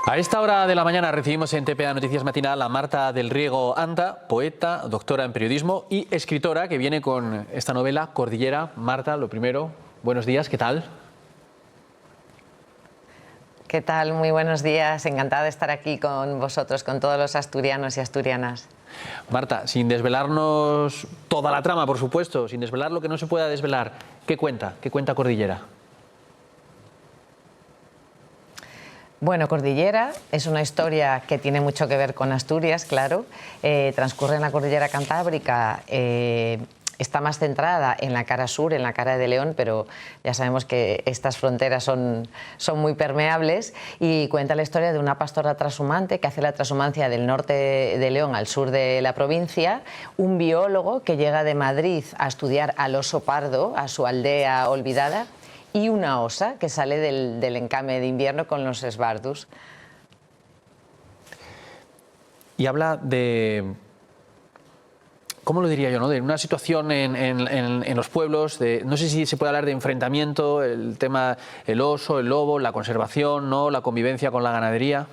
A esta hora de la mañana recibimos en TPA Noticias Matinal a Marta del Riego Anda, poeta, doctora en periodismo y escritora, que viene con esta novela Cordillera. Marta, lo primero, buenos días, ¿qué tal? ¿Qué tal? Muy buenos días, encantada de estar aquí con vosotros, con todos los asturianos y asturianas. Marta, sin desvelarnos toda la trama, por supuesto, sin desvelar lo que no se pueda desvelar, ¿qué cuenta? ¿Qué cuenta Cordillera? Bueno, Cordillera es una historia que tiene mucho que ver con Asturias, claro. Transcurre en la Cordillera Cantábrica. Está más centrada en la cara sur, en la cara de León, pero ya sabemos que estas fronteras son muy permeables, y cuenta la historia de una pastora trashumante que hace la trashumancia del norte de León al sur de la provincia, un biólogo que llega de Madrid a estudiar al oso pardo, a su aldea olvidada, y una osa que sale del encame de invierno con los esbardus. Y habla de, ¿cómo lo diría yo, no? De una situación en los pueblos, no sé si se puede hablar de enfrentamiento, el tema, el oso, el lobo, la conservación, ¿no? La convivencia con la ganadería.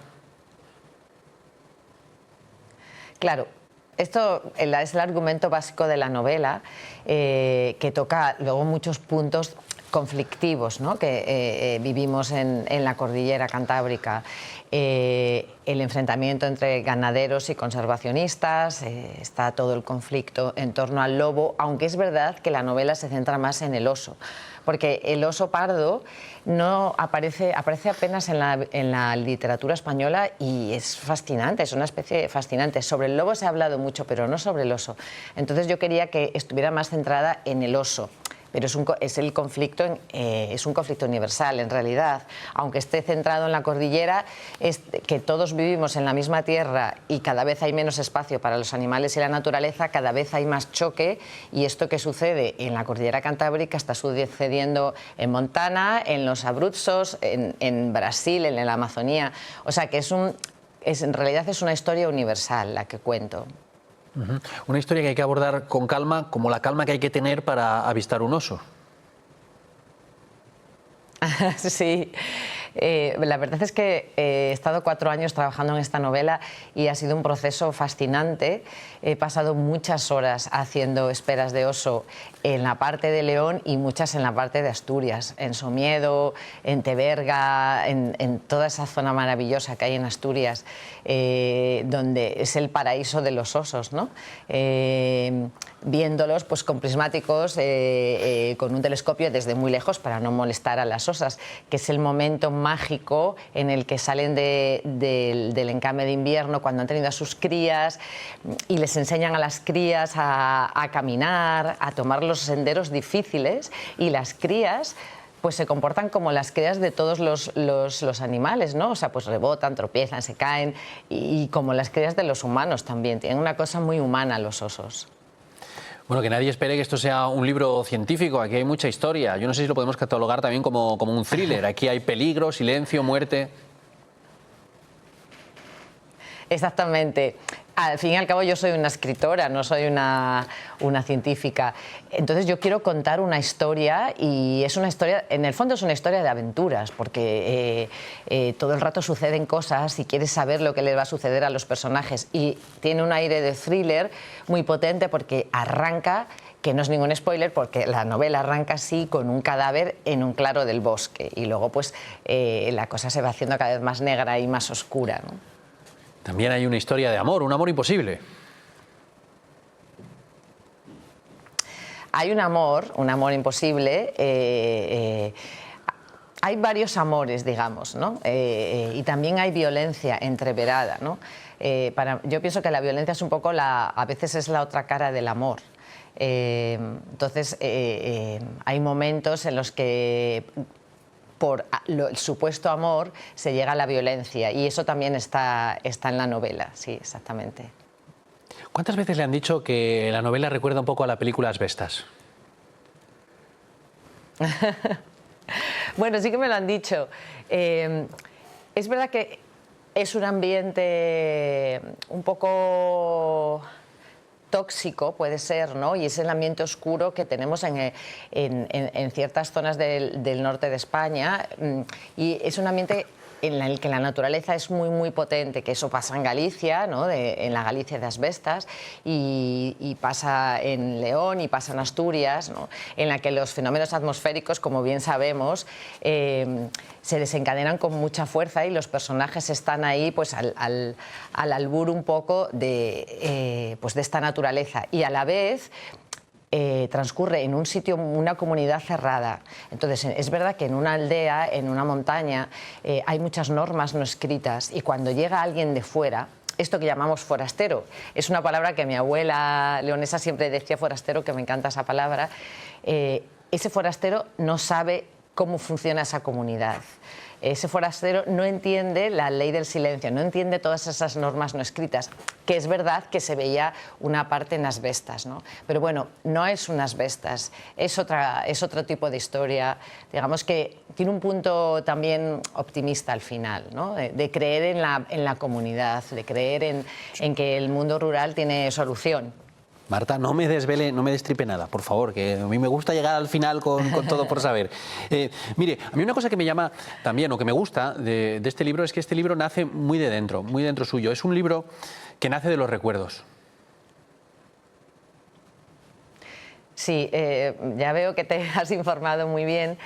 Claro. Esto es el argumento básico de la novela, que toca luego muchos puntos conflictivos, ¿no? Que vivimos en la Cordillera Cantábrica. El enfrentamiento entre ganaderos y conservacionistas, está todo el conflicto en torno al lobo, aunque es verdad que la novela se centra más en el oso, porque el oso pardo no aparece apenas en la literatura española, y es fascinante, es una especie fascinante. Sobre el lobo se ha hablado mucho, pero no sobre el oso. Entonces yo quería que estuviera más centrada en el oso. Pero es un conflicto universal, en realidad. Aunque esté centrado en la cordillera, es que todos vivimos en la misma tierra y cada vez hay menos espacio para los animales y la naturaleza, cada vez hay más choque, y esto que sucede en la Cordillera Cantábrica está sucediendo en Montana, en los Abruzos, en Brasil, en la Amazonía. O sea que en realidad es una historia universal la que cuento. Una historia que hay que abordar con calma, como la calma que hay que tener para avistar un oso. Sí, la verdad es que he estado 4 años trabajando en esta novela y ha sido un proceso fascinante. He pasado muchas horas haciendo esperas de oso en la parte de León y muchas en la parte de Asturias, en Somiedo, en Teberga, en toda esa zona maravillosa que hay en Asturias, donde es el paraíso de los osos, ¿no? Viéndolos pues con prismáticos, con un telescopio desde muy lejos para no molestar a las osas, que es el momento mágico en el que salen del encame de invierno, cuando han tenido a sus crías, y les enseñan a las crías a caminar, a tomar los senderos difíciles, y las crías pues se comportan como las crías de todos los animales, ¿no? O sea, pues rebotan, tropiezan, se caen, y como las crías de los humanos también. Tienen una cosa muy humana los osos. Bueno, que nadie espere que esto sea un libro científico, aquí hay mucha historia. Yo no sé si lo podemos catalogar también como un thriller. Aquí hay peligro, silencio, muerte. Exactamente. Al fin y al cabo yo soy una escritora, no soy una científica. Entonces yo quiero contar una historia, y es una historia, en el fondo es una historia de aventuras, porque todo el rato suceden cosas y quieres saber lo que les va a suceder a los personajes. Y tiene un aire de thriller muy potente, porque arranca, que no es ningún spoiler, porque la novela arranca así, con un cadáver en un claro del bosque, y luego pues la cosa se va haciendo cada vez más negra y más oscura, ¿no? También hay una historia de amor, un amor imposible. Hay un amor imposible. Hay varios amores, digamos, ¿no? Y también hay violencia entreverada, ¿no? Yo pienso que la violencia es un poco a veces es la otra cara del amor. Entonces, hay momentos en los que por el supuesto amor se llega a la violencia, y eso también está en la novela, sí, exactamente. ¿Cuántas veces le han dicho que la novela recuerda un poco a la película Asbestas? Bueno, sí que me lo han dicho. Es verdad que es un ambiente un poco tóxico, puede ser, ¿no? Y es el ambiente oscuro que tenemos en ciertas zonas del norte de España, y es un ambiente en el que la naturaleza es muy, muy potente, que eso pasa en Galicia, ¿no? En la Galicia de Asbestas, y pasa en León y pasa en Asturias, ¿no? En la que los fenómenos atmosféricos, como bien sabemos, se desencadenan con mucha fuerza y los personajes están ahí pues, al albur un poco pues, de esta naturaleza. Y a la vez transcurre en un sitio, una comunidad cerrada. Entonces, es verdad que en una aldea, en una montaña, hay muchas normas no escritas y cuando llega alguien de fuera, esto que llamamos forastero, es una palabra que mi abuela leonesa siempre decía forastero, que me encanta esa palabra, ese forastero no sabe cómo funciona esa comunidad. Ese forastero no entiende la ley del silencio, no entiende todas esas normas no escritas, que es verdad que se veía una parte en Asbestas, ¿no? Pero bueno, no es un Asbestas, es otro tipo de historia, digamos que tiene un punto también optimista al final, ¿no? De creer en la comunidad, de creer en que el mundo rural tiene solución. Marta, no me desvele, no me destripe nada, por favor, que a mí me gusta llegar al final con todo por saber. Mire, a mí una cosa que me llama también, o que me gusta de este libro, es que este libro nace muy dentro suyo. Es un libro que nace de los recuerdos. Sí, ya veo que te has informado muy bien.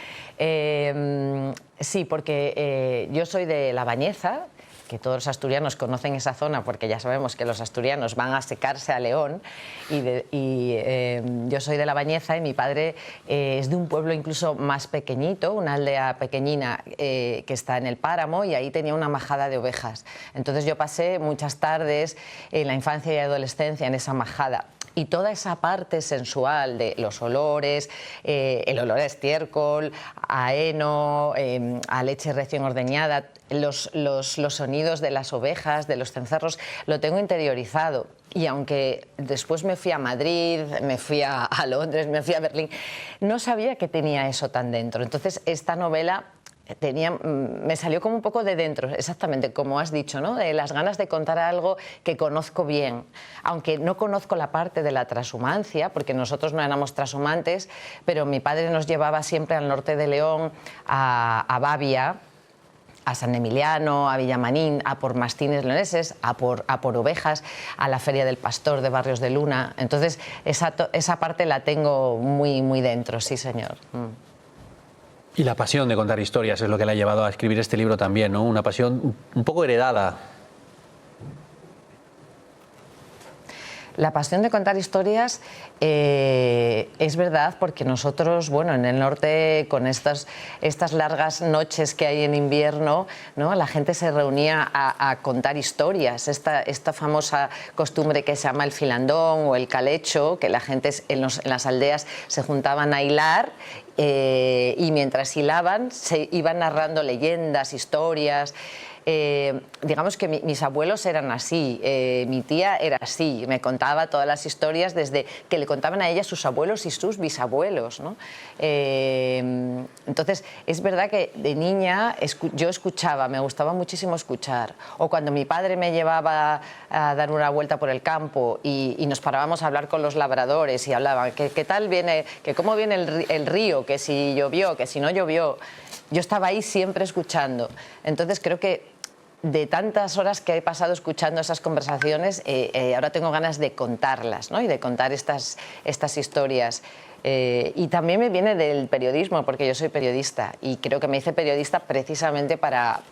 Sí, porque yo soy de La Bañeza, que todos los asturianos conocen esa zona porque ya sabemos que los asturianos van a secarse a León y yo soy de La Bañeza y mi padre es de un pueblo incluso más pequeñito, una aldea pequeñina que está en el páramo y ahí tenía una majada de ovejas. Entonces yo pasé muchas tardes en la infancia y adolescencia en esa majada. Y toda esa parte sensual de los olores, el olor a estiércol, a heno, a leche recién ordeñada, los sonidos de las ovejas, de los cencerros, lo tengo interiorizado. Y aunque después me fui a Madrid, me fui a Londres, me fui a Berlín, no sabía que tenía eso tan dentro. Entonces esta novela me salió como un poco de dentro, exactamente como has dicho, ¿no? De las ganas de contar algo que conozco bien, aunque no conozco la parte de la trashumancia, porque nosotros no éramos trashumantes, pero mi padre nos llevaba siempre al norte de León, a Bavia, a San Emiliano, a Villamanín, a por mastines leoneses, a por ovejas, a la Feria del Pastor de Barrios de Luna. Entonces esa parte la tengo muy, muy dentro, sí señor. Y la pasión de contar historias es lo que le ha llevado a escribir este libro también, ¿no? Una pasión un poco heredada. La pasión de contar historias es verdad porque nosotros, bueno, en el norte con estas largas noches que hay en invierno, ¿no? La gente se reunía a contar historias, esta famosa costumbre que se llama el filandón o el calecho, que la gente en las aldeas se juntaban a hilar y mientras hilaban se iban narrando leyendas, historias. Digamos que mis abuelos eran así, mi tía era así, me contaba todas las historias desde que le contaban a ella sus abuelos y sus bisabuelos, ¿no? Entonces es verdad que de niña yo escuchaba, me gustaba muchísimo escuchar, o cuando mi padre me llevaba a dar una vuelta por el campo y nos parábamos a hablar con los labradores y hablaban, ¿qué tal viene, que cómo viene el río, que si llovió, que si no llovió? Yo estaba ahí siempre escuchando, entonces creo que de tantas horas que he pasado escuchando esas conversaciones, ahora tengo ganas de contarlas, ¿no? Y de contar estas historias. Y también me viene del periodismo, porque yo soy periodista y creo que me hice periodista precisamente para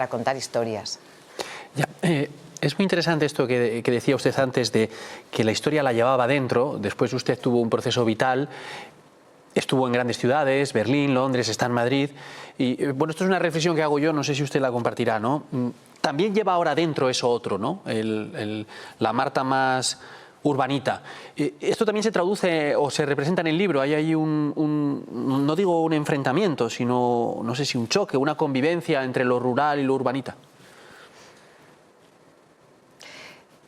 contar historias. Ya, es muy interesante esto que decía usted antes de que la historia la llevaba dentro, después usted tuvo un proceso vital. Estuvo en grandes ciudades, Berlín, Londres, está en Madrid. Y bueno, esto es una reflexión que hago yo, no sé si usted la compartirá, ¿no? También lleva ahora dentro eso otro, ¿no? La Marta más urbanita. Esto también se traduce o se representa en el libro. Hay ahí no digo un enfrentamiento, sino, no sé si un choque, una convivencia entre lo rural y lo urbanita.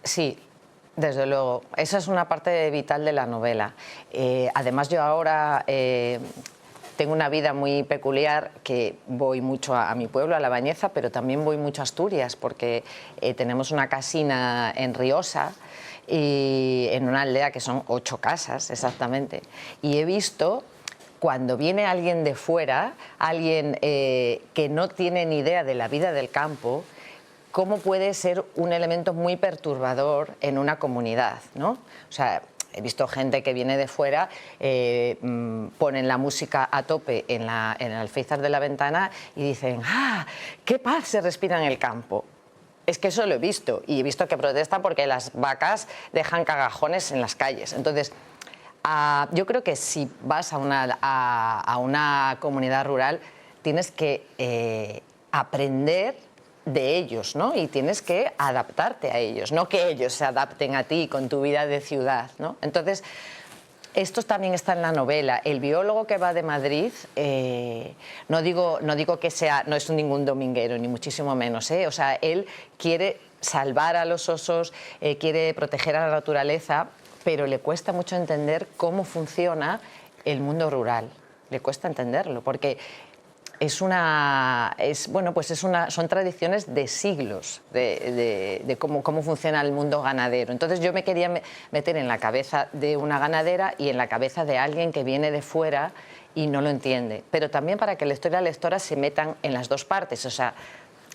Sí. Desde luego, esa es una parte vital de la novela. Además, yo ahora tengo una vida muy peculiar, que voy mucho a mi pueblo, a La Bañeza, pero también voy mucho a Asturias, porque tenemos una casina en Riosa, y en una aldea que son 8 casas exactamente. Y he visto cuando viene alguien de fuera, alguien que no tiene ni idea de la vida del campo, cómo puede ser un elemento muy perturbador en una comunidad, ¿no? O sea, he visto gente que viene de fuera, ponen la música a tope en el alféizar de la ventana y dicen, ¡ah, qué paz se respira en el campo! Es que eso lo he visto, y he visto que protestan porque las vacas dejan cagajones en las calles. Entonces, yo creo que si vas a una comunidad rural, tienes que aprender de ellos, ¿no? Y tienes que adaptarte a ellos, no que ellos se adapten a ti con tu vida de ciudad, ¿no? Entonces, esto también está en la novela. El biólogo que va de Madrid, no digo que no es ningún dominguero, ni muchísimo menos, ¿eh? O sea, él quiere salvar a los osos, quiere proteger a la naturaleza, pero le cuesta mucho entender cómo funciona el mundo rural. Le cuesta entenderlo, porque son tradiciones de siglos de cómo funciona el mundo ganadero. Entonces yo me quería meter en la cabeza de una ganadera y en la cabeza de alguien que viene de fuera y no lo entiende. Pero también para que el lector y la lectora se metan en las dos partes. O sea,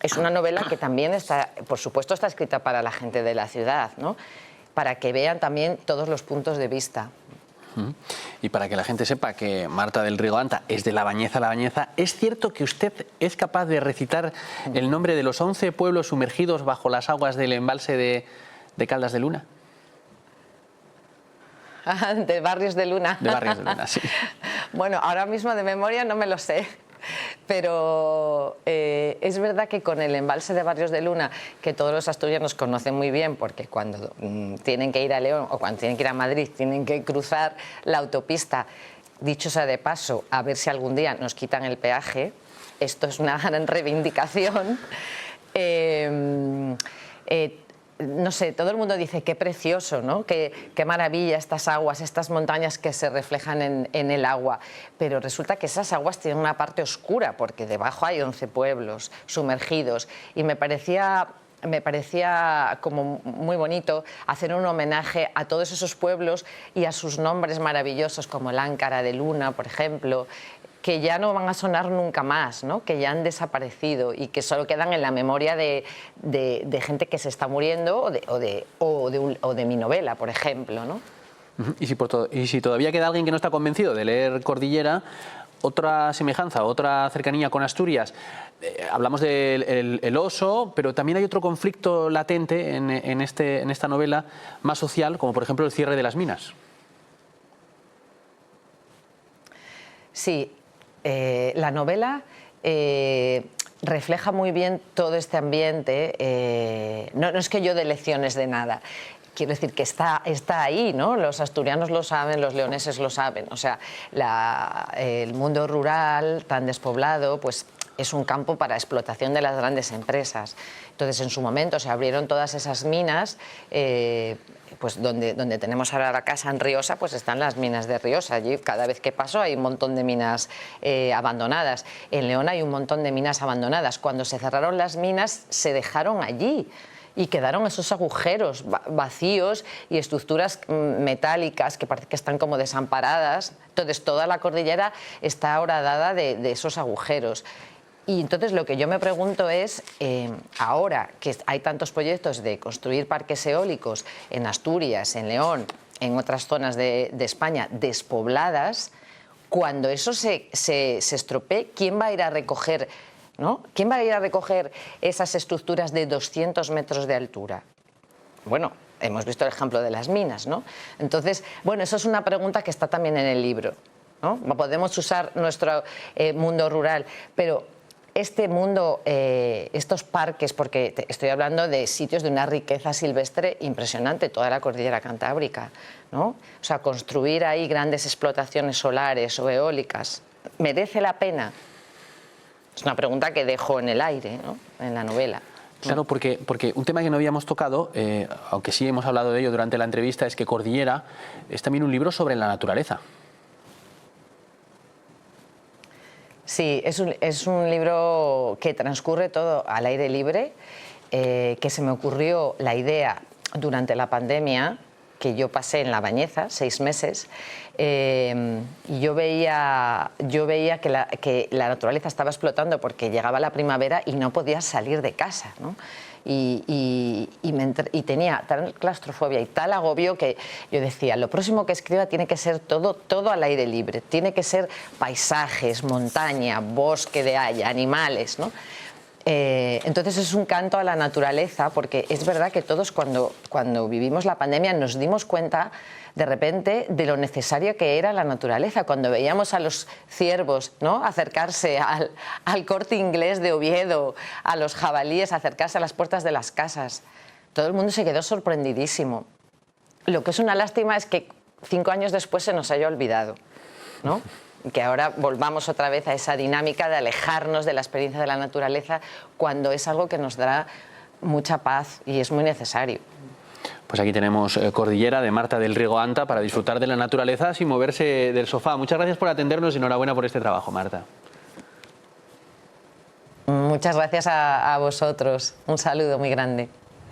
es una novela que también está, por supuesto, está escrita para la gente de la ciudad, ¿no? Para que vean también todos los puntos de vista. Y para que la gente sepa que Marta del Rigoanta es de La Bañeza a La Bañeza, ¿es cierto que usted es capaz de recitar el nombre de los 11 pueblos sumergidos bajo las aguas del embalse de Caldas de Luna? De Barrios de Luna. De Barrios de Luna, sí. Bueno, ahora mismo de memoria no me lo sé. Pero es verdad que con el embalse de Barrios de Luna, que todos los asturianos conocen muy bien, porque cuando tienen que ir a León o cuando tienen que ir a Madrid tienen que cruzar la autopista, dicho sea de paso, a ver si algún día nos quitan el peaje, esto es una gran reivindicación. No sé, todo el mundo dice qué precioso, ¿no? Qué maravilla estas aguas, estas montañas que se reflejan en el agua. Pero resulta que esas aguas tienen una parte oscura, porque debajo hay 11 pueblos sumergidos. Y me parecía como muy bonito hacer un homenaje a todos esos pueblos y a sus nombres maravillosos, como Láncara de Luna, por ejemplo, que ya no van a sonar nunca más, ¿no? Que ya han desaparecido y que solo quedan en la memoria de gente que se está muriendo o de mi novela, por ejemplo, ¿no? Y si todavía queda alguien que no está convencido de leer Cordillera, otra semejanza, otra cercanía con Asturias, hablamos del oso, pero también hay otro conflicto latente en esta novela más social, como por ejemplo el cierre de las minas. Sí. La novela refleja muy bien todo este ambiente. No es que yo dé lecciones de nada. Quiero decir que está ahí, ¿no? Los asturianos lo saben, los leoneses lo saben. O sea, el mundo rural tan despoblado, pues es un campo para explotación de las grandes empresas. Entonces, en su momento se abrieron todas esas minas. Pues donde tenemos ahora la casa en Riosa, pues están las minas de Riosa. Allí cada vez que paso hay un montón de minas abandonadas. En León hay un montón de minas abandonadas. Cuando se cerraron las minas, se dejaron allí y quedaron esos agujeros vacíos y estructuras metálicas que parece que están como desamparadas. Entonces toda la cordillera está horadada de esos agujeros. Y entonces lo que yo me pregunto es, ahora que hay tantos proyectos de construir parques eólicos en Asturias, en León, en otras zonas de España despobladas, cuando eso se estropee, ¿quién va a ir a recoger, ¿no? ¿Quién va a ir a recoger esas estructuras de 200 metros de altura? Bueno, hemos visto el ejemplo de las minas, ¿no? Entonces, bueno, eso es una pregunta que está también en el libro, ¿no? Podemos usar nuestro mundo rural, pero este mundo, estos parques, porque estoy hablando de sitios de una riqueza silvestre impresionante, toda la cordillera cantábrica, ¿no? O sea, construir ahí grandes explotaciones solares o eólicas, ¿merece la pena? Es una pregunta que dejo en el aire, ¿no? En la novela. Claro, porque un tema que no habíamos tocado, aunque sí hemos hablado de ello durante la entrevista, es que Cordillera es también un libro sobre la naturaleza. Sí, es un libro que transcurre todo al aire libre, que se me ocurrió la idea durante la pandemia, que yo pasé en La Bañeza, 6 meses, y yo veía que la naturaleza estaba explotando porque llegaba la primavera y no podías salir de casa, ¿no? Y tenía tal claustrofobia y tal agobio que yo decía, lo próximo que escriba tiene que ser todo al aire libre, tiene que ser paisajes, montaña, bosque de haya, animales, ¿no? Entonces es un canto a la naturaleza, porque es verdad que todos cuando vivimos la pandemia nos dimos cuenta de repente de lo necesario que era la naturaleza. Cuando veíamos a los ciervos, ¿no?, acercarse al Corte Inglés de Oviedo, a los jabalíes acercarse a las puertas de las casas, todo el mundo se quedó sorprendidísimo. Lo que es una lástima es que 5 años después se nos haya olvidado, ¿no? Que ahora volvamos otra vez a esa dinámica de alejarnos de la experiencia de la naturaleza cuando es algo que nos dará mucha paz y es muy necesario. Pues aquí tenemos Cordillera de Marta del Riego Anta para disfrutar de la naturaleza sin moverse del sofá. Muchas gracias por atendernos y enhorabuena por este trabajo, Marta. Muchas gracias a vosotros. Un saludo muy grande.